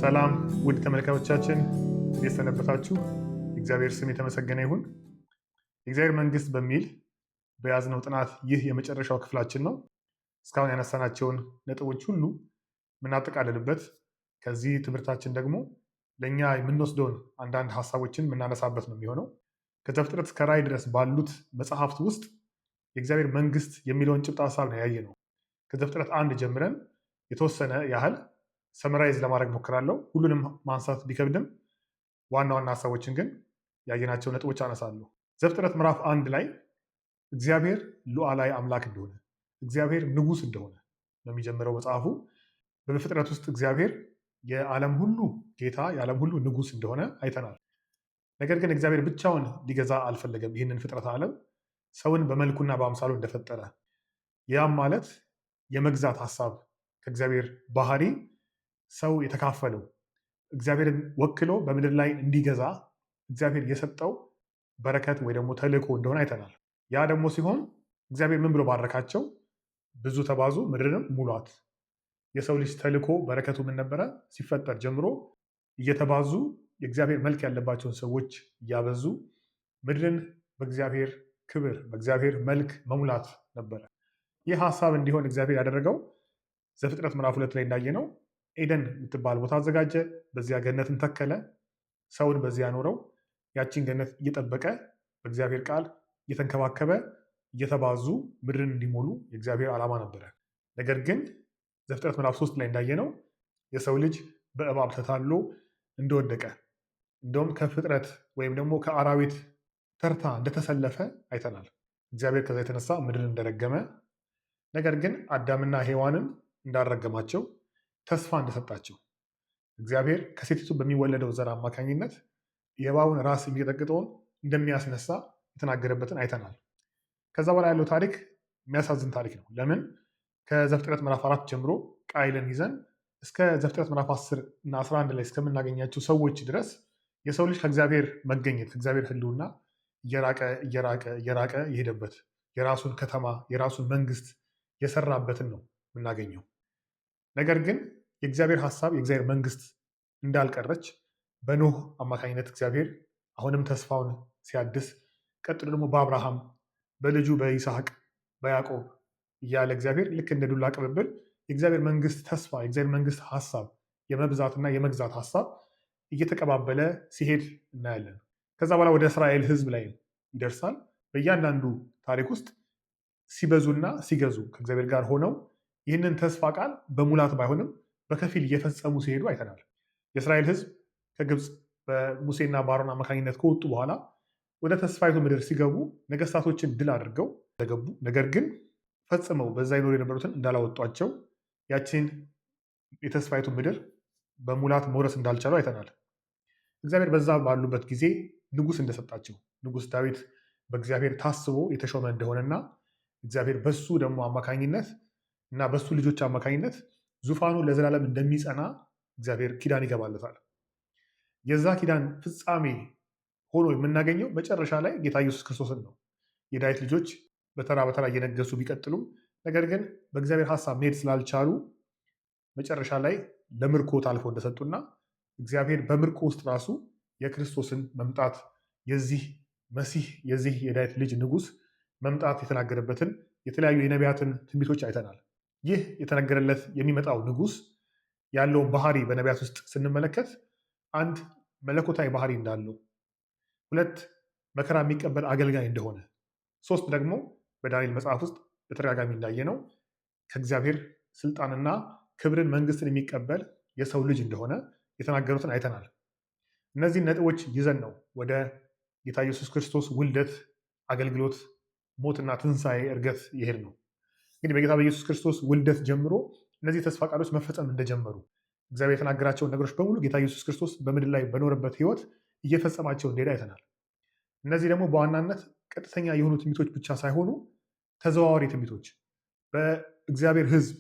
ሰላም ውድ ተመልካቾቻችን እንዴት ሰነበታችሁ? የእግዚአብሔር ስም የተመሰገነ ይሁን። የእግዚአብሔር መንግስት በሚል በያዝነው ጥናት ይህ የመጨረሻው ክፍላችን ነው። እስካሁን ያነሳናቸውን ነጥቦች ሁሉ የምናጠቃልልበት፣ ከዚህ ትምህርታችን ደግሞ ለእኛ የምንወስደውን አንዳንድ ሀሳቦችን የምናነሳበት ነው የሚሆነው። ከዘፍጥረት እስከ ራዕይ ድረስ ባሉት መጽሐፍት ውስጥ የእግዚአብሔር መንግስት የሚለውን ጭብጥ ሀሳብ ነው ያየ ነው። ከዘፍጥረት 1 ጀምረን የተወሰነ ያህል ሰመራይዝ ለማድረግ ሞክራለሁ። ሁሉንም ማንሳት ቢከብድም ዋና ዋና ሀሳቦችን ግን ያየናቸው ነጥቦች አነሳለሁ። ዘፍጥረት ምዕራፍ 1 ላይ እግዚአብሔር ሉዓላዊ አምላክ እንደሆነ፣ እግዚአብሔር ንጉስ እንደሆነ ነው የሚጀምረው መጽሐፉ። በፍጥረት ውስጥ እግዚአብሔር የዓለም ሁሉ ጌታ፣ የዓለም ሁሉ ንጉስ እንደሆነ አይተናል። ነገር ግን እግዚአብሔር ብቻውን ሊገዛ አልፈለገም። ይህንን ፍጥረት ዓለም ሰውን በመልኩና በአምሳሉ እንደፈጠረ፣ ያም ማለት የመግዛት ሀሳብ ከእግዚአብሔር ባህሪ ሰው የተካፈለው እግዚአብሔርን ወክሎ በምድር ላይ እንዲገዛ እግዚአብሔር የሰጠው በረከት ወይ ደግሞ ተልእኮ እንደሆነ አይተናል። ያ ደግሞ ሲሆን እግዚአብሔር ምን ብሎ ባረካቸው? ብዙ ተባዙ፣ ምድርንም ሙሏት። የሰው ልጅ ተልእኮ በረከቱ ምን ነበረ? ሲፈጠር ጀምሮ እየተባዙ የእግዚአብሔር መልክ ያለባቸውን ሰዎች እያበዙ ምድርን በእግዚአብሔር ክብር በእግዚአብሔር መልክ መሙላት ነበረ። ይህ ሀሳብ እንዲሆን እግዚአብሔር ያደረገው ዘፍጥረት ምዕራፍ 2 ላይ እንዳየነው ኤደን የምትባል ቦታ አዘጋጀ። በዚያ ገነትን ተከለ። ሰውን በዚያ ኖረው ያቺን ገነት እየጠበቀ በእግዚአብሔር ቃል እየተንከባከበ እየተባዙ ምድርን እንዲሞሉ የእግዚአብሔር ዓላማ ነበረ። ነገር ግን ዘፍጥረት ምዕራፍ 3 ላይ እንዳየነው የሰው ልጅ በእባብ ተታሎ እንደወደቀ፣ እንደውም ከፍጥረት ወይም ደግሞ ከአራዊት ተርታ እንደተሰለፈ አይተናል። እግዚአብሔር ከዛ የተነሳ ምድርን እንደረገመ፣ ነገር ግን አዳምና ሔዋንን እንዳረገማቸው ተስፋ እንደሰጣቸው እግዚአብሔር ከሴቲቱ በሚወለደው ዘር አማካኝነት የእባቡን ራስ የሚቀጠቅጠውን እንደሚያስነሳ የተናገረበትን አይተናል። ከዛ በላይ ያለው ታሪክ የሚያሳዝን ታሪክ ነው። ለምን? ከዘፍጥረት ምዕራፍ 4 ጀምሮ ቃይልን ይዘን እስከ ዘፍጥረት ምዕራፍ 10 እና 11 ላይ እስከምናገኛቸው ሰዎች ድረስ የሰው ልጅ ከእግዚአብሔር መገኘት ከእግዚአብሔር ሕልውና እየራቀ እየራቀ እየራቀ የሄደበት የራሱን ከተማ የራሱን መንግስት የሰራበትን ነው የምናገኘው። ነገር ግን የእግዚአብሔር ሀሳብ የእግዚአብሔር መንግስት እንዳልቀረች በኖህ አማካኝነት እግዚአብሔር አሁንም ተስፋውን ሲያድስ፣ ቀጥሎ ደግሞ በአብርሃም በልጁ በይስሐቅ በያዕቆብ እያለ እግዚአብሔር ልክ እንደ ዱላ ቅብብል የእግዚአብሔር መንግስት ተስፋ የእግዚአብሔር መንግስት ሀሳብ የመብዛትና የመግዛት ሀሳብ እየተቀባበለ ሲሄድ እናያለን። ከዛ በኋላ ወደ እስራኤል ህዝብ ላይ ይደርሳል። በእያንዳንዱ ታሪክ ውስጥ ሲበዙና ሲገዙ ከእግዚአብሔር ጋር ሆነው ይህንን ተስፋ ቃል በሙላት ባይሆንም በከፊል እየፈጸሙ ሲሄዱ አይተናል። የእስራኤል ህዝብ ከግብፅ በሙሴና በአሮን አማካኝነት ከወጡ በኋላ ወደ ተስፋይቱ ምድር ሲገቡ ነገስታቶችን ድል አድርገው ተገቡ። ነገር ግን ፈጽመው በዛ ይኖሩ የነበሩትን እንዳላወጧቸው፣ ያችን የተስፋይቱ ምድር በሙላት መውረስ እንዳልቻሉ አይተናል። እግዚአብሔር በዛ ባሉበት ጊዜ ንጉስ እንደሰጣቸው፣ ንጉስ ዳዊት በእግዚአብሔር ታስቦ የተሾመ እንደሆነና እግዚአብሔር በሱ ደግሞ አማካኝነት እና በሱ ልጆች አማካኝነት ዙፋኑ ለዘላለም እንደሚጸና እግዚአብሔር ኪዳን ይገባለታል። የዛ ኪዳን ፍጻሜ ሆኖ የምናገኘው መጨረሻ ላይ ጌታ ኢየሱስ ክርስቶስን ነው። የዳዊት ልጆች በተራ በተራ እየነገሱ ቢቀጥሉም ነገር ግን በእግዚአብሔር ሀሳብ መሄድ ስላልቻሉ መጨረሻ ላይ ለምርኮ ታልፎ እንደሰጡና እግዚአብሔር በምርኮ ውስጥ ራሱ የክርስቶስን መምጣት የዚህ መሲህ የዚህ የዳዊት ልጅ ንጉስ መምጣት የተናገረበትን የተለያዩ የነቢያትን ትንቢቶች አይተናል። ይህ የተነገረለት የሚመጣው ንጉስ ያለውን ባህሪ በነቢያት ውስጥ ስንመለከት አንድ መለኮታዊ ባህሪ እንዳለው፣ ሁለት መከራ የሚቀበል አገልጋይ እንደሆነ፣ ሶስት ደግሞ በዳንኤል መጽሐፍ ውስጥ በተደጋጋሚ እንዳየነው ከእግዚአብሔር ስልጣንና ክብርን መንግስትን የሚቀበል የሰው ልጅ እንደሆነ የተናገሩትን አይተናል። እነዚህን ነጥቦች ይዘን ነው ወደ ጌታ ኢየሱስ ክርስቶስ ውልደት፣ አገልግሎት፣ ሞትና ትንሣኤ፣ እርገት ይሄድ ነው። እንግዲህ በጌታ በኢየሱስ ክርስቶስ ውልደት ጀምሮ እነዚህ ተስፋ ቃሎች መፈጸም እንደጀመሩ እግዚአብሔር የተናገራቸውን ነገሮች በሙሉ ጌታ ኢየሱስ ክርስቶስ በምድር ላይ በኖረበት ህይወት እየፈጸማቸው እንደሄደ አይተናል። እነዚህ ደግሞ በዋናነት ቀጥተኛ የሆኑ ትንቢቶች ብቻ ሳይሆኑ ተዘዋዋሪ ትንቢቶች፣ በእግዚአብሔር ህዝብ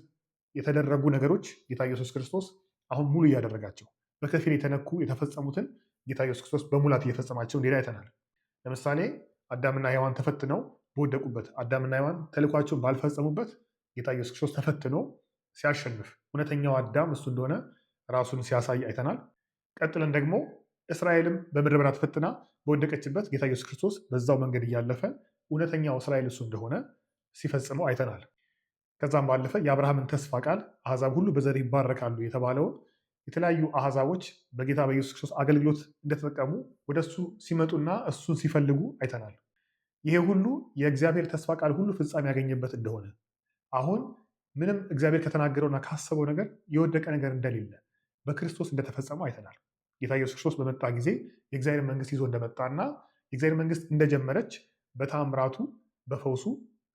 የተደረጉ ነገሮች ጌታ ኢየሱስ ክርስቶስ አሁን ሙሉ እያደረጋቸው፣ በከፊል የተነኩ የተፈጸሙትን ጌታ ኢየሱስ ክርስቶስ በሙላት እየፈጸማቸው እንደሄደ አይተናል። ለምሳሌ አዳምና ሔዋን ተፈትነው በወደቁበት፣ አዳምና ሔዋን ተልኳቸውን ባልፈጸሙበት ጌታ ኢየሱስ ክርስቶስ ተፈትኖ ሲያሸንፍ እውነተኛው አዳም እሱ እንደሆነ ራሱን ሲያሳይ አይተናል። ቀጥለን ደግሞ እስራኤልም በምድረ በዳ ተፈትና በወደቀችበት ጌታ ኢየሱስ ክርስቶስ በዛው መንገድ እያለፈ እውነተኛው እስራኤል እሱ እንደሆነ ሲፈጽመው አይተናል። ከዛም ባለፈ የአብርሃምን ተስፋ ቃል አሕዛብ ሁሉ በዘር ይባረካሉ የተባለውን የተለያዩ አሕዛቦች በጌታ በኢየሱስ ክርስቶስ አገልግሎት እንደተጠቀሙ ወደ እሱ ሲመጡና እሱን ሲፈልጉ አይተናል። ይሄ ሁሉ የእግዚአብሔር ተስፋ ቃል ሁሉ ፍጻሜ ያገኘበት እንደሆነ አሁን ምንም እግዚአብሔር ከተናገረውና ካሰበው ነገር የወደቀ ነገር እንደሌለ በክርስቶስ እንደተፈጸመው አይተናል። ጌታ ኢየሱስ ክርስቶስ በመጣ ጊዜ የእግዚአብሔር መንግስት ይዞ እንደመጣና የእግዚአብሔር መንግስት እንደጀመረች በታምራቱ በፈውሱ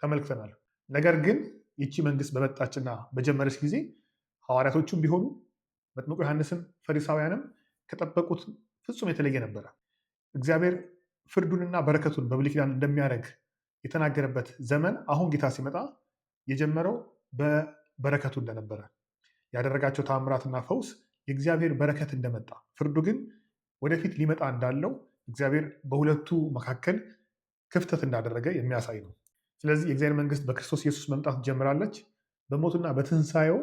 ተመልክተናል። ነገር ግን ይቺ መንግስት በመጣችና በጀመረች ጊዜ ሐዋርያቶቹም ቢሆኑ መጥምቁ ዮሐንስም ፈሪሳውያንም ከጠበቁት ፍጹም የተለየ ነበረ። እግዚአብሔር ፍርዱንና በረከቱን በብሉይ ኪዳን እንደሚያደርግ የተናገረበት ዘመን አሁን ጌታ ሲመጣ የጀመረው በበረከቱ እንደነበረ ያደረጋቸው ታምራትና ፈውስ የእግዚአብሔር በረከት እንደመጣ፣ ፍርዱ ግን ወደፊት ሊመጣ እንዳለው እግዚአብሔር በሁለቱ መካከል ክፍተት እንዳደረገ የሚያሳይ ነው። ስለዚህ የእግዚአብሔር መንግስት በክርስቶስ ኢየሱስ መምጣት ጀምራለች። በሞቱና በትንሣኤው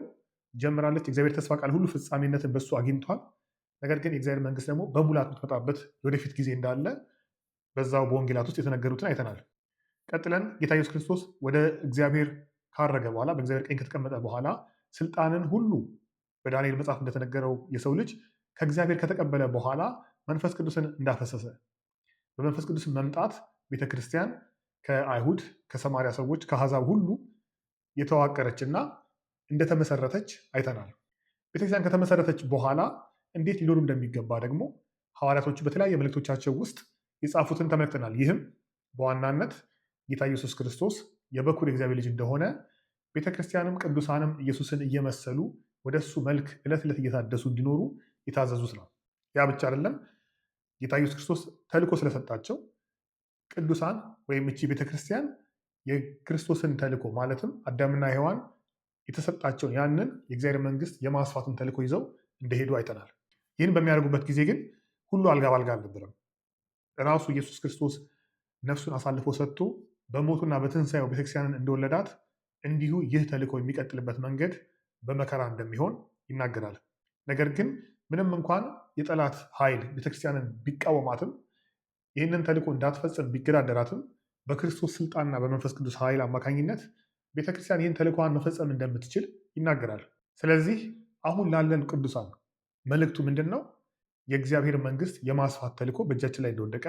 ጀምራለች። የእግዚአብሔር ተስፋ ቃል ሁሉ ፍጻሜነትን በሱ አግኝቷል። ነገር ግን የእግዚአብሔር መንግስት ደግሞ በሙላት የምትመጣበት የወደፊት ጊዜ እንዳለ በዛው በወንጌላት ውስጥ የተነገሩትን አይተናል። ቀጥለን ጌታ ኢየሱስ ክርስቶስ ወደ እግዚአብሔር ካረገ በኋላ በእግዚአብሔር ቀኝ ከተቀመጠ በኋላ ስልጣንን ሁሉ በዳንኤል መጽሐፍ እንደተነገረው የሰው ልጅ ከእግዚአብሔር ከተቀበለ በኋላ መንፈስ ቅዱስን እንዳፈሰሰ በመንፈስ ቅዱስ መምጣት ቤተክርስቲያን ከአይሁድ፣ ከሰማሪያ ሰዎች፣ ከአሕዛብ ሁሉ የተዋቀረች እና እንደተመሰረተች አይተናል። ቤተክርስቲያን ከተመሰረተች በኋላ እንዴት ሊኖሩ እንደሚገባ ደግሞ ሐዋርያቶቹ በተለያየ መልእክቶቻቸው ውስጥ የጻፉትን ተመልክተናል። ይህም በዋናነት ጌታ ኢየሱስ ክርስቶስ የበኩር የእግዚአብሔር ልጅ እንደሆነ ቤተክርስቲያንም ቅዱሳንም ኢየሱስን እየመሰሉ ወደ እሱ መልክ ዕለት ዕለት እየታደሱ እንዲኖሩ የታዘዙት ነው። ያ ብቻ አይደለም። ጌታ ኢየሱስ ክርስቶስ ተልእኮ ስለሰጣቸው ቅዱሳን ወይም እቺ ቤተክርስቲያን የክርስቶስን ተልእኮ ማለትም አዳምና ሔዋን የተሰጣቸውን ያንን የእግዚአብሔር መንግስት የማስፋትን ተልእኮ ይዘው እንደሄዱ አይተናል። ይህን በሚያደርጉበት ጊዜ ግን ሁሉ አልጋ ባልጋ አልነበረም። ራሱ ኢየሱስ ክርስቶስ ነፍሱን አሳልፎ ሰጥቶ በሞቱና በትንሣኤው ቤተክርስቲያንን እንደወለዳት እንዲሁ ይህ ተልእኮ የሚቀጥልበት መንገድ በመከራ እንደሚሆን ይናገራል። ነገር ግን ምንም እንኳን የጠላት ኃይል ቤተክርስቲያንን ቢቃወማትም ይህንን ተልእኮ እንዳትፈጽም ቢገዳደራትም በክርስቶስ ስልጣንና በመንፈስ ቅዱስ ኃይል አማካኝነት ቤተክርስቲያን ይህን ተልእኮዋን መፈጸም እንደምትችል ይናገራል። ስለዚህ አሁን ላለን ቅዱሳን መልእክቱ ምንድን ነው? የእግዚአብሔር መንግስት የማስፋት ተልእኮ በእጃችን ላይ እንደወደቀ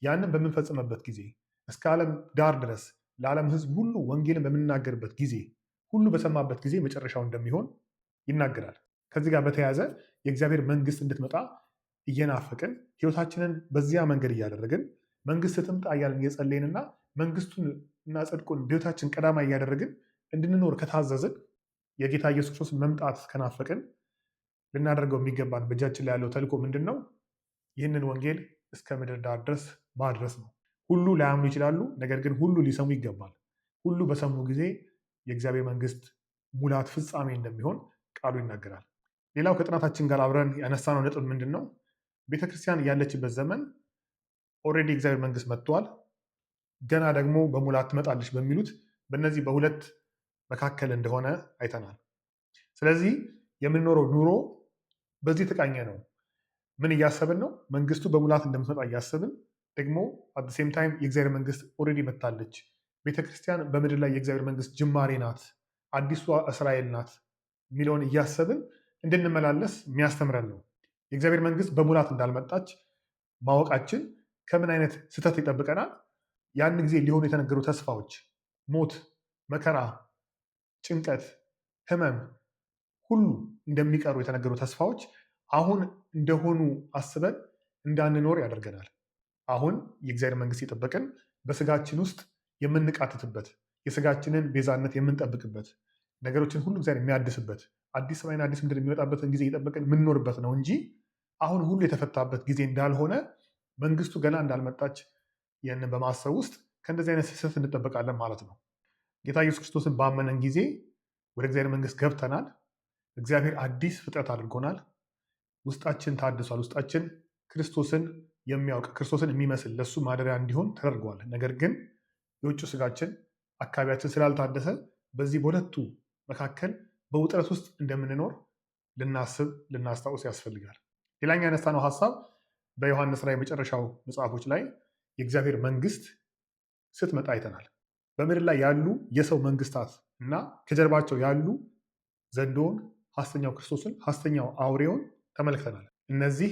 ያንን በምንፈጽምበት ጊዜ እስከ ዓለም ዳር ድረስ ለዓለም ሕዝብ ሁሉ ወንጌልን በምንናገርበት ጊዜ ሁሉ በሰማበት ጊዜ መጨረሻው እንደሚሆን ይናገራል። ከዚህ ጋር በተያያዘ የእግዚአብሔር መንግስት እንድትመጣ እየናፈቅን ህይወታችንን በዚያ መንገድ እያደረግን መንግስት ትምጣ እያልን እየጸለይንና መንግስቱን እና ጽድቁን በህይወታችን ቀዳማ እያደረግን እንድንኖር ከታዘዝን የጌታ ኢየሱስ ክርስቶስ መምጣት ከናፈቅን ልናደርገው የሚገባን በእጃችን ላይ ያለው ተልእኮ ምንድን ነው? ይህንን ወንጌል እስከ ምድር ዳር ድረስ ማድረስ ነው። ሁሉ ላያምኑ ይችላሉ፣ ነገር ግን ሁሉ ሊሰሙ ይገባል። ሁሉ በሰሙ ጊዜ የእግዚአብሔር መንግስት ሙላት ፍጻሜ እንደሚሆን ቃሉ ይናገራል። ሌላው ከጥናታችን ጋር አብረን ያነሳነው ነጥብ ምንድን ነው? ቤተክርስቲያን ያለችበት ዘመን ኦልሬዲ እግዚአብሔር መንግስት መጥቷል፣ ገና ደግሞ በሙላት ትመጣለች በሚሉት በእነዚህ በሁለት መካከል እንደሆነ አይተናል። ስለዚህ የምንኖረው ኑሮ በዚህ የተቃኘ ነው። ምን እያሰብን ነው? መንግስቱ በሙላት እንደምትመጣ እያሰብን ደግሞ አት ሴም ታይም የእግዚአብሔር መንግስት ኦልሬዲ መጥታለች። ቤተክርስቲያን በምድር ላይ የእግዚአብሔር መንግስት ጅማሬ ናት፣ አዲሷ እስራኤል ናት የሚለውን እያሰብን እንድንመላለስ የሚያስተምረን ነው። የእግዚአብሔር መንግስት በሙላት እንዳልመጣች ማወቃችን ከምን አይነት ስህተት ይጠብቀናል? ያን ጊዜ ሊሆኑ የተነገሩ ተስፋዎች፣ ሞት፣ መከራ፣ ጭንቀት፣ ህመም ሁሉ እንደሚቀሩ የተነገሩ ተስፋዎች አሁን እንደሆኑ አስበን እንዳንኖር ያደርገናል። አሁን የእግዚአብሔር መንግስት የጠበቀን በስጋችን ውስጥ የምንቃትትበት የስጋችንን ቤዛነት የምንጠብቅበት ነገሮችን ሁሉ እግዚአብሔር የሚያድስበት አዲስ ሰማይና አዲስ ምድር የሚመጣበትን ጊዜ እየጠበቅን የምንኖርበት ነው እንጂ አሁን ሁሉ የተፈታበት ጊዜ እንዳልሆነ መንግስቱ ገና እንዳልመጣች ይህንን በማሰብ ውስጥ ከእንደዚህ አይነት ስህተት እንጠበቃለን ማለት ነው። ጌታ ኢየሱስ ክርስቶስን ባመነን ጊዜ ወደ እግዚአብሔር መንግስት ገብተናል። እግዚአብሔር አዲስ ፍጥረት አድርጎናል። ውስጣችን ታድሷል። ውስጣችን ክርስቶስን የሚያውቅ ክርስቶስን የሚመስል ለእሱ ማደሪያ እንዲሆን ተደርጓል። ነገር ግን የውጭ ስጋችን አካባቢያችን ስላልታደሰ በዚህ በሁለቱ መካከል በውጥረት ውስጥ እንደምንኖር ልናስብ ልናስታውስ ያስፈልጋል። ሌላኛው ያነሳነው ሀሳብ በዮሐንስ ራዕይ መጨረሻው መጽሐፎች ላይ የእግዚአብሔር መንግስት ስትመጣ አይተናል። በምድር ላይ ያሉ የሰው መንግስታት እና ከጀርባቸው ያሉ ዘንዶውን፣ ሐሰተኛው ክርስቶስን፣ ሐሰተኛው አውሬውን ተመልክተናል። እነዚህ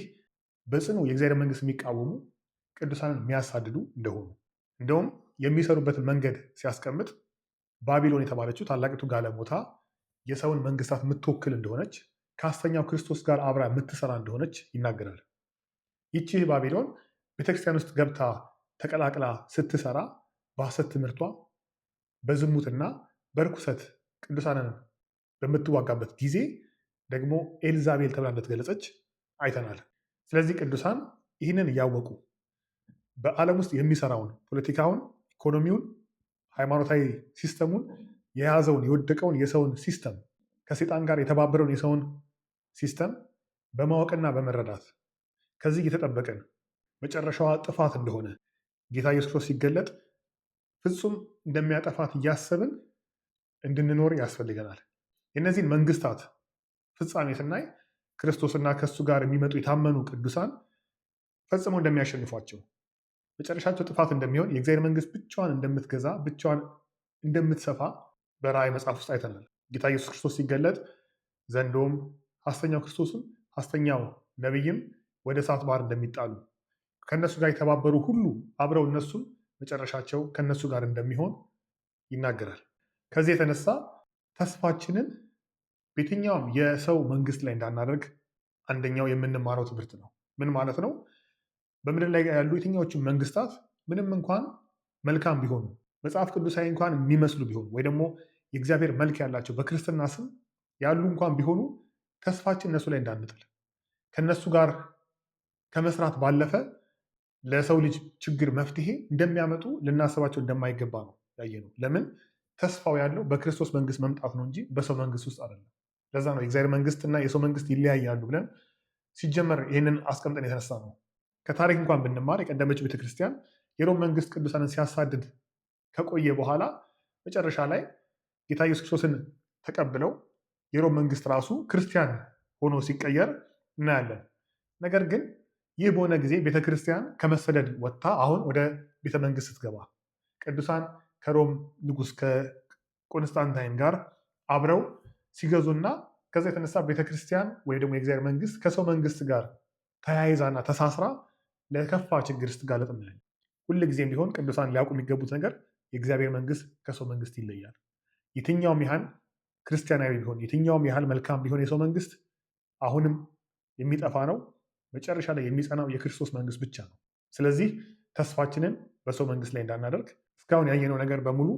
በጽኑ የእግዚአብሔር መንግስት የሚቃወሙ ቅዱሳንን የሚያሳድዱ እንደሆኑ እንደውም የሚሰሩበትን መንገድ ሲያስቀምጥ ባቢሎን የተባለችው ታላቂቱ ጋለሞታ የሰውን መንግስታት የምትወክል እንደሆነች ከሐሰተኛው ክርስቶስ ጋር አብራ የምትሰራ እንደሆነች ይናገራል። ይቺ ባቢሎን ቤተክርስቲያን ውስጥ ገብታ ተቀላቅላ ስትሰራ በሐሰት ትምህርቷ በዝሙትና በርኩሰት ቅዱሳንን በምትዋጋበት ጊዜ ደግሞ ኤልዛቤል ተብላ እንደተገለጸች አይተናል። ስለዚህ ቅዱሳን ይህንን እያወቁ በዓለም ውስጥ የሚሰራውን ፖለቲካውን፣ ኢኮኖሚውን፣ ሃይማኖታዊ ሲስተሙን የያዘውን የወደቀውን የሰውን ሲስተም ከሴጣን ጋር የተባበረውን የሰውን ሲስተም በማወቅና በመረዳት ከዚህ እየተጠበቀን መጨረሻዋ ጥፋት እንደሆነ ጌታ ኢየሱስ ክርስቶስ ሲገለጥ ፍጹም እንደሚያጠፋት እያሰብን እንድንኖር ያስፈልገናል። የእነዚህን መንግስታት ፍጻሜ ስናይ ክርስቶስና ከእሱ ጋር የሚመጡ የታመኑ ቅዱሳን ፈጽሞ እንደሚያሸንፏቸው መጨረሻቸው ጥፋት እንደሚሆን የእግዚአብሔር መንግስት ብቻዋን እንደምትገዛ ብቻዋን እንደምትሰፋ በራእይ መጽሐፍ ውስጥ አይተናል። ጌታ ኢየሱስ ክርስቶስ ሲገለጥ ዘንዶም ሐሰተኛው ክርስቶስም ሐሰተኛው ነቢይም ወደ እሳት ባህር እንደሚጣሉ ከእነሱ ጋር የተባበሩ ሁሉ አብረው እነሱም መጨረሻቸው ከእነሱ ጋር እንደሚሆን ይናገራል። ከዚህ የተነሳ ተስፋችንን በየትኛውም የሰው መንግስት ላይ እንዳናደርግ አንደኛው የምንማረው ትምህርት ነው። ምን ማለት ነው? በምድር ላይ ያሉ የትኛዎቹም መንግስታት ምንም እንኳን መልካም ቢሆኑ መጽሐፍ ቅዱሳዊ እንኳን የሚመስሉ ቢሆኑ ወይ ደግሞ የእግዚአብሔር መልክ ያላቸው በክርስትና ስም ያሉ እንኳን ቢሆኑ ተስፋችን እነሱ ላይ እንዳንጥል ከነሱ ጋር ከመስራት ባለፈ ለሰው ልጅ ችግር መፍትሄ እንደሚያመጡ ልናስባቸው እንደማይገባ ነው ያየነው። ለምን? ተስፋው ያለው በክርስቶስ መንግስት መምጣት ነው እንጂ በሰው መንግስት ውስጥ አይደለም። ለዛ ነው የእግዚአብሔር መንግስትና የሰው መንግስት ይለያያሉ ብለን ሲጀመር ይህንን አስቀምጠን የተነሳ ነው። ከታሪክ እንኳን ብንማር የቀደመችው ቤተክርስቲያን የሮም መንግስት ቅዱሳንን ሲያሳድድ ከቆየ በኋላ መጨረሻ ላይ ጌታ ኢየሱስ ክርስቶስን ተቀብለው የሮም መንግስት ራሱ ክርስቲያን ሆኖ ሲቀየር እናያለን። ነገር ግን ይህ በሆነ ጊዜ ቤተክርስቲያን ከመሰደድ ወጥታ አሁን ወደ ቤተ መንግስት ስትገባ ቅዱሳን ከሮም ንጉስ ከቆንስታንታይን ጋር አብረው ሲገዙና ከዛ የተነሳ ቤተክርስቲያን ወይ ደግሞ የእግዚአብሔር መንግስት ከሰው መንግስት ጋር ተያይዛና ተሳስራ ለከፋ ችግር ስትጋለጥ እናያለን። ሁልጊዜም ቢሆን ቅዱሳን ሊያውቁ የሚገቡት ነገር የእግዚአብሔር መንግስት ከሰው መንግስት ይለያል። የትኛውም ያህል ክርስቲያናዊ ቢሆን የትኛውም ያህል መልካም ቢሆን የሰው መንግስት አሁንም የሚጠፋ ነው። መጨረሻ ላይ የሚጸናው የክርስቶስ መንግስት ብቻ ነው። ስለዚህ ተስፋችንን በሰው መንግስት ላይ እንዳናደርግ እስካሁን ያየነው ነገር በሙሉ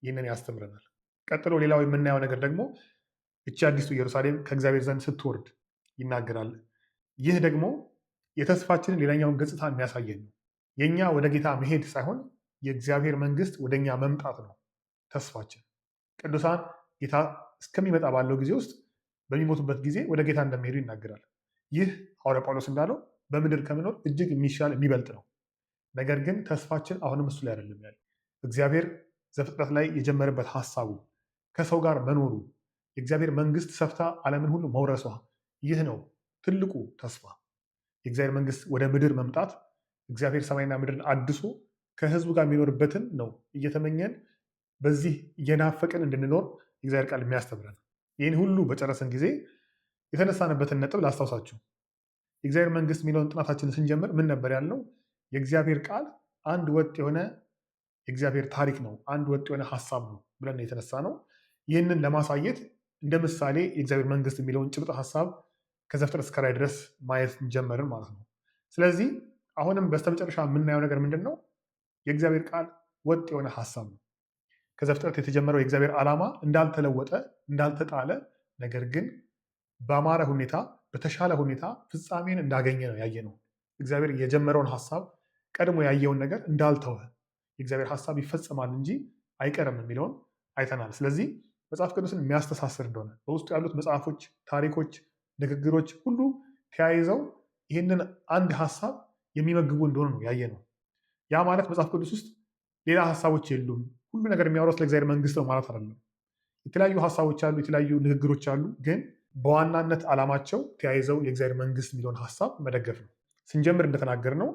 ይህንን ያስተምረናል። ቀጥሎ ሌላው የምናየው ነገር ደግሞ እቺ አዲሱ ኢየሩሳሌም ከእግዚአብሔር ዘንድ ስትወርድ ይናገራል። ይህ ደግሞ የተስፋችንን ሌላኛውን ገጽታ የሚያሳየን ነው። የእኛ ወደ ጌታ መሄድ ሳይሆን የእግዚአብሔር መንግስት ወደ እኛ መምጣት ነው ተስፋችን። ቅዱሳን ጌታ እስከሚመጣ ባለው ጊዜ ውስጥ በሚሞቱበት ጊዜ ወደ ጌታ እንደሚሄዱ ይናገራል። ይህ ሐዋርያ ጳውሎስ እንዳለው በምድር ከመኖር እጅግ የሚሻል የሚበልጥ ነው። ነገር ግን ተስፋችን አሁንም እሱ ላይ አይደለም ያለው። እግዚአብሔር ዘፍጥረት ላይ የጀመረበት ሀሳቡ ከሰው ጋር መኖሩ የእግዚአብሔር መንግስት ሰፍታ ዓለምን ሁሉ መውረሷ ይህ ነው ትልቁ ተስፋ። የእግዚአብሔር መንግስት ወደ ምድር መምጣት እግዚአብሔር ሰማይና ምድርን አድሶ ከህዝቡ ጋር የሚኖርበትን ነው እየተመኘን በዚህ እየናፈቅን እንድንኖር የእግዚአብሔር ቃል የሚያስተምረን። ይህን ሁሉ በጨረሰን ጊዜ የተነሳንበትን ነጥብ ላስታውሳችሁ። የእግዚአብሔር መንግስት የሚለውን ጥናታችንን ስንጀምር ምን ነበር ያልነው? የእግዚአብሔር ቃል አንድ ወጥ የሆነ የእግዚአብሔር ታሪክ ነው፣ አንድ ወጥ የሆነ ሀሳብ ነው ብለን የተነሳ ነው። ይህንን ለማሳየት እንደ ምሳሌ የእግዚአብሔር መንግስት የሚለውን ጭብጥ ሀሳብ ከዘፍጥረት እስከ ራዕይ ድረስ ማየት ጀመርን ማለት ነው። ስለዚህ አሁንም በስተመጨረሻ የምናየው ነገር ምንድን ነው? የእግዚአብሔር ቃል ወጥ የሆነ ሀሳብ ነው። ከዘፍጥረት የተጀመረው የእግዚአብሔር ዓላማ እንዳልተለወጠ እንዳልተጣለ፣ ነገር ግን በአማረ ሁኔታ በተሻለ ሁኔታ ፍጻሜን እንዳገኘ ነው ያየ ነው። እግዚአብሔር የጀመረውን ሀሳብ ቀድሞ ያየውን ነገር እንዳልተወ የእግዚአብሔር ሀሳብ ይፈጸማል እንጂ አይቀርም የሚለውን አይተናል። ስለዚህ መጽሐፍ ቅዱስን የሚያስተሳስር እንደሆነ በውስጡ ያሉት መጽሐፎች፣ ታሪኮች፣ ንግግሮች ሁሉ ተያይዘው ይህንን አንድ ሀሳብ የሚመግቡ እንደሆነ ነው ያየ ነው። ያ ማለት መጽሐፍ ቅዱስ ውስጥ ሌላ ሀሳቦች የሉም፣ ሁሉ ነገር የሚያወራው ስለ እግዚአብሔር መንግስት ነው ማለት አይደለም። የተለያዩ ሀሳቦች አሉ፣ የተለያዩ ንግግሮች አሉ። ግን በዋናነት ዓላማቸው ተያይዘው የእግዚአብሔር መንግስት የሚለውን ሀሳብ መደገፍ ነው። ስንጀምር እንደተናገር ነው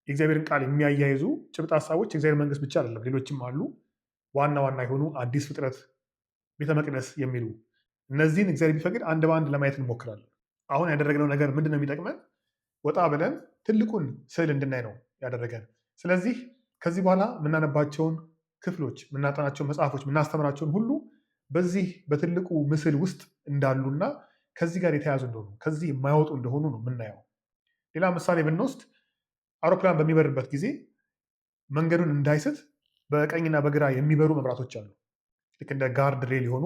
የእግዚአብሔርን ቃል የሚያያይዙ ጭብጥ ሀሳቦች የእግዚአብሔር መንግስት ብቻ አይደለም፣ ሌሎችም አሉ። ዋና ዋና የሆኑ አዲስ ፍጥረት፣ ቤተ መቅደስ የሚሉ እነዚህን እግዚአብሔር ቢፈቅድ አንድ በአንድ ለማየት እንሞክራለን። አሁን ያደረግነው ነገር ምንድን ነው የሚጠቅመን? ወጣ ብለን ትልቁን ስዕል እንድናይ ነው ያደረገን። ስለዚህ ከዚህ በኋላ የምናነባቸውን ክፍሎች፣ የምናጠናቸውን መጽሐፎች፣ የምናስተምራቸውን ሁሉ በዚህ በትልቁ ምስል ውስጥ እንዳሉና ከዚህ ጋር የተያዙ እንደሆኑ ከዚህ የማይወጡ እንደሆኑ ነው የምናየው። ሌላ ምሳሌ ብንወስድ አውሮፕላን በሚበርበት ጊዜ መንገዱን እንዳይስት በቀኝና በግራ የሚበሩ መብራቶች አሉ። ልክ እንደ ጋርድ ሬል የሆኑ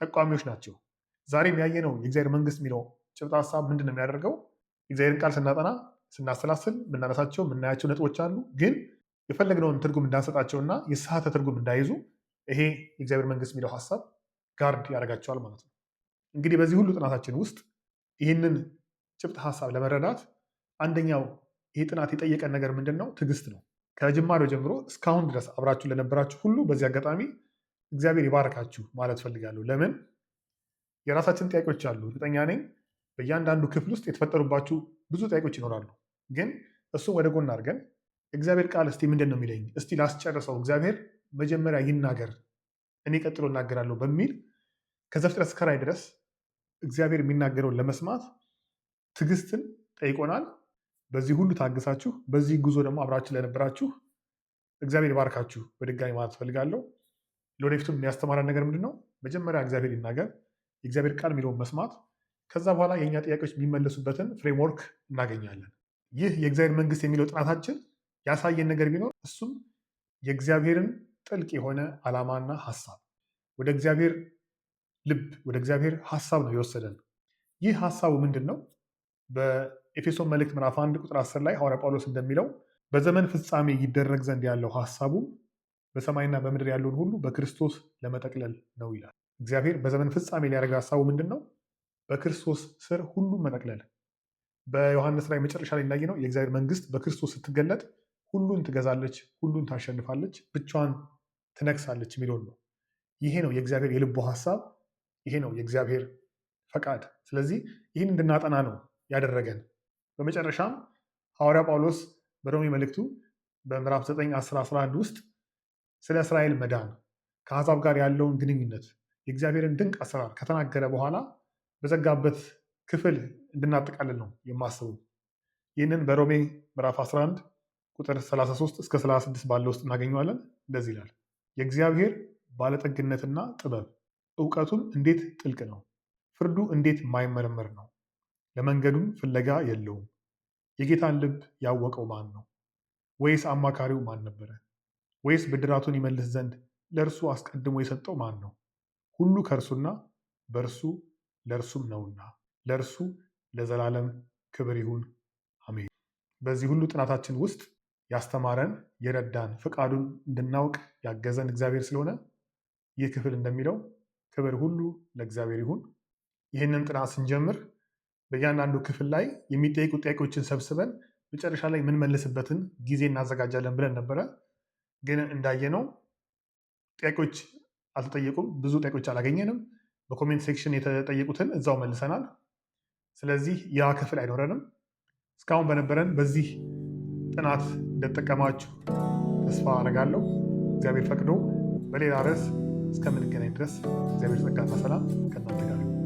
ጠቋሚዎች ናቸው። ዛሬም ያየነው የእግዚአብሔር መንግስት የሚለው ጭብጥ ሀሳብ ምንድን ነው የሚያደርገው? የእግዚአብሔርን ቃል ስናጠና ስናሰላስል የምናነሳቸው የምናያቸው ነጥቦች አሉ። ግን የፈለግነውን ትርጉም እንዳንሰጣቸውና የስሐተ ትርጉም እንዳይዙ ይሄ የእግዚአብሔር መንግስት የሚለው ሀሳብ ጋርድ ያደርጋቸዋል ማለት ነው። እንግዲህ በዚህ ሁሉ ጥናታችን ውስጥ ይህንን ጭብጥ ሀሳብ ለመረዳት አንደኛው ይህ ጥናት የጠየቀን ነገር ምንድን ነው? ትዕግስት ነው። ከጅማሬው ጀምሮ እስካሁን ድረስ አብራችሁ ለነበራችሁ ሁሉ በዚህ አጋጣሚ እግዚአብሔር ይባረካችሁ ማለት ፈልጋለሁ። ለምን? የራሳችን ጥያቄዎች አሉ። እርግጠኛ ነኝ በእያንዳንዱ ክፍል ውስጥ የተፈጠሩባችሁ ብዙ ጥያቄዎች ይኖራሉ። ግን እሱም ወደ ጎን አድርገን እግዚአብሔር ቃል እስቲ ምንድን ነው የሚለኝ? እስቲ ላስጨርሰው፣ እግዚአብሔር መጀመሪያ ይናገር፣ እኔ ቀጥሎ እናገራለሁ በሚል ከዘፍጥረት እስከ ራዕይ ድረስ እግዚአብሔር የሚናገረውን ለመስማት ትዕግስትን ጠይቆናል። በዚህ ሁሉ ታግሳችሁ በዚህ ጉዞ ደግሞ አብራችሁ ለነበራችሁ እግዚአብሔር ይባርካችሁ በድጋሚ ማለት ፈልጋለሁ። ለወደፊቱም የሚያስተማረን ነገር ምንድን ነው? መጀመሪያ እግዚአብሔር ይናገር፣ የእግዚአብሔር ቃል የሚለውን መስማት፣ ከዛ በኋላ የእኛ ጥያቄዎች የሚመለሱበትን ፍሬምወርክ እናገኛለን። ይህ የእግዚአብሔር መንግስት የሚለው ጥናታችን ያሳየን ነገር ቢኖር እሱም የእግዚአብሔርን ጥልቅ የሆነ ዓላማና ሀሳብ ወደ እግዚአብሔር ልብ ወደ እግዚአብሔር ሀሳብ ነው የወሰደን። ይህ ሀሳቡ ምንድን ነው? በኤፌሶን መልእክት ምዕራፍ 1 ቁጥር 10 ላይ ሐዋርያ ጳውሎስ እንደሚለው በዘመን ፍጻሜ ይደረግ ዘንድ ያለው ሀሳቡ በሰማይና በምድር ያለውን ሁሉ በክርስቶስ ለመጠቅለል ነው ይላል። እግዚአብሔር በዘመን ፍጻሜ ሊያደርግ ሀሳቡ ምንድን ነው? በክርስቶስ ስር ሁሉም መጠቅለል። በዮሐንስ ራዕይ መጨረሻ ላይ እንዳየነው የእግዚአብሔር መንግስት በክርስቶስ ስትገለጥ ሁሉን ትገዛለች፣ ሁሉን ታሸንፋለች፣ ብቻዋን ትነግሳለች የሚለውን ነው። ይሄ ነው የእግዚአብሔር የልቡ ሀሳብ፣ ይሄ ነው የእግዚአብሔር ፈቃድ። ስለዚህ ይህን እንድናጠና ነው ያደረገን። በመጨረሻም ሐዋርያ ጳውሎስ በሮሜ መልእክቱ በምዕራፍ 9 10 11 ውስጥ ስለ እስራኤል መዳን ከአሕዛብ ጋር ያለውን ግንኙነት የእግዚአብሔርን ድንቅ አሰራር ከተናገረ በኋላ በዘጋበት ክፍል እንድናጠቃልል ነው የማስበው። ይህንን በሮሜ ምዕራፍ 11 ቁጥር 33 እስከ 36 ባለው ውስጥ እናገኘዋለን። እንደዚህ ይላል፣ የእግዚአብሔር ባለጠግነትና ጥበብ እውቀቱም እንዴት ጥልቅ ነው! ፍርዱ እንዴት የማይመረመር ነው! ለመንገዱም ፍለጋ የለውም። የጌታን ልብ ያወቀው ማን ነው? ወይስ አማካሪው ማን ነበረ? ወይስ ብድራቱን ይመልስ ዘንድ ለእርሱ አስቀድሞ የሰጠው ማን ነው? ሁሉ ከእርሱና በእርሱ ለእርሱም ነውና ለእርሱ ለዘላለም ክብር ይሁን፣ አሜን። በዚህ ሁሉ ጥናታችን ውስጥ ያስተማረን የረዳን ፈቃዱን እንድናውቅ ያገዘን እግዚአብሔር ስለሆነ ይህ ክፍል እንደሚለው ክብር ሁሉ ለእግዚአብሔር ይሁን። ይህንን ጥናት ስንጀምር በእያንዳንዱ ክፍል ላይ የሚጠይቁ ጥያቄዎችን ሰብስበን መጨረሻ ላይ የምንመልስበትን ጊዜ እናዘጋጃለን ብለን ነበረ። ግን እንዳየነው ጥያቄዎች አልተጠየቁም፣ ብዙ ጥያቄዎች አላገኘንም። በኮሜንት ሴክሽን የተጠየቁትን እዛው መልሰናል። ስለዚህ ያ ክፍል አይኖረንም። እስካሁን በነበረን በዚህ ጥናት እንደተጠቀማችሁ ተስፋ አደርጋለሁ። እግዚአብሔር ፈቅዶ በሌላ ርዕስ እስከምንገናኝ ድረስ እግዚአብሔር ጸጋና ሰላም ከእናንተ ጋር